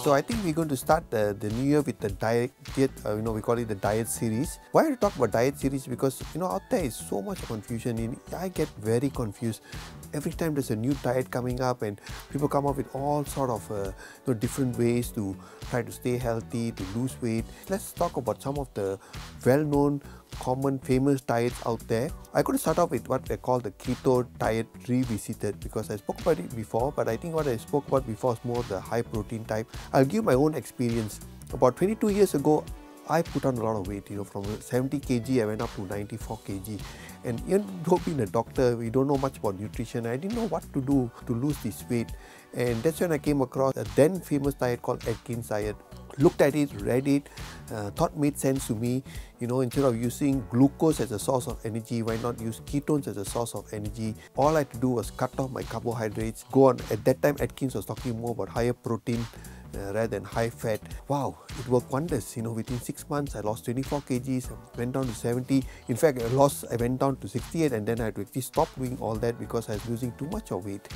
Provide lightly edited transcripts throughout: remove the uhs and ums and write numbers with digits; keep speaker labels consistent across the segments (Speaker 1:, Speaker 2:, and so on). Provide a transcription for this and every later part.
Speaker 1: So I think we're going to start the new year with the diet, we call it the diet series. Why I talk about diet series? Because out there is so much confusion. I get very confused every time there's a new diet coming up, and people come up with all sort of different ways to try to stay healthy, to lose weight. Let's talk about some of the well-known, common, famous diets out there. I'm going to start off with what I call the keto diet revisited, because I spoke about it before, but I think what I spoke about before is more the high protein type. I'll give my own experience. About 22 years ago, I put on a lot of weight. From 70 kg I went up to 94 kg. And even though being a doctor, we don't know much about nutrition. I didn't know what to do to lose this weight. And that's when I came across a then famous diet called Atkins diet. Looked at it, read it, thought made sense to me. Instead of using glucose as a source of energy, why not use ketones as a source of energy? All I had to do was cut off my carbohydrates. Go on. At that time, Atkins was talking more about higher protein rather than high fat. Wow, it worked wonders. Within 6 months I lost 24 kgs, went down to 70. In fact, I went down to 68, and then I had to actually stop doing all that because I was losing too much of weight.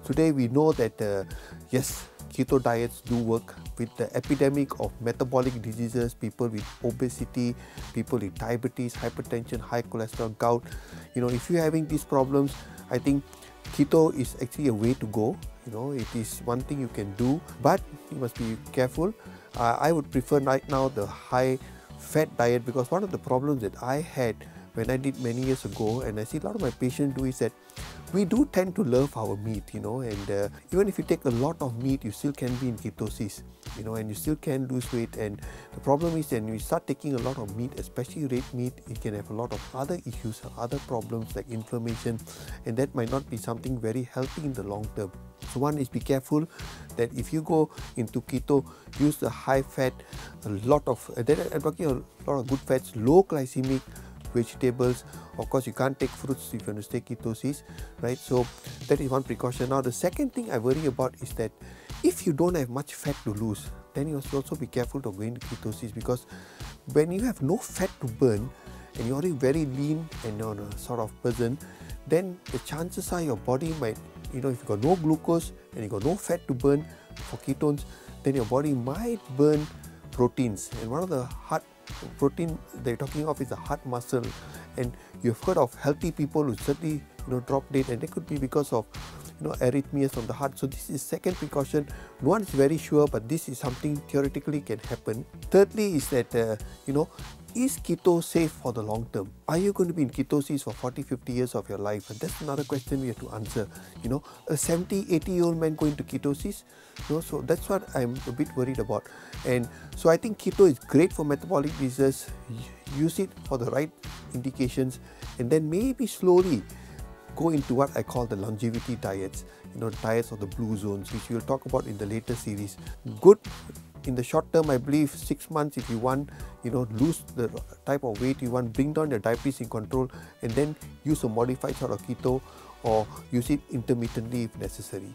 Speaker 1: Today we know that yes, keto diets do work. With the epidemic of metabolic diseases, people with obesity, people with diabetes, hypertension, high cholesterol, gout, if you're having these problems, I think keto is actually a way to go. It is one thing you can do, but you must be careful. I would prefer right now the high fat diet, because one of the problems that I had when I did many years ago, and I see a lot of my patients do, is that we do tend to love our meat, and even if you take a lot of meat, you still can be in ketosis, and you still can lose weight. And the problem is that when you start taking a lot of meat, especially red meat, it can have a lot of other issues, other problems like inflammation, and that might not be something very healthy in the long term. So one is, be careful that if you go into keto, use the high fat, I'm talking a lot of good fats, low glycemic vegetables. Of course, you can't take fruits if you want to stay ketosis, right? So that is one precaution. Now the second thing I worry about is that if you don't have much fat to lose, then you must also be careful to go into ketosis, because when you have no fat to burn and you're already very lean and you're a sort of person, then the chances are your body might, if you got no glucose and you got no fat to burn for ketones, then your body might burn proteins. And one of the heart protein they're talking of is the heart muscle, and you've heard of healthy people who certainly drop dead, and it could be because of arrhythmias from the heart. So this is second precaution. No one is very sure, but this is something theoretically can happen. Thirdly is that is keto safe for the long term? Are you going to be in ketosis for 40-50 years of your life? And that's another question we have to answer. A 70-80-year-old man going to ketosis? So that's what I'm a bit worried about. And so I think keto is great for metabolic diseases. Use it for the right indications, and then maybe slowly go into what I call the longevity diets, diets of the blue zones, which we'll talk about in the later series. Good in the short term, I believe 6 months if you want, lose the type of weight you want, bring down your diabetes in control, and then use a modified sort of keto, or use it intermittently if necessary.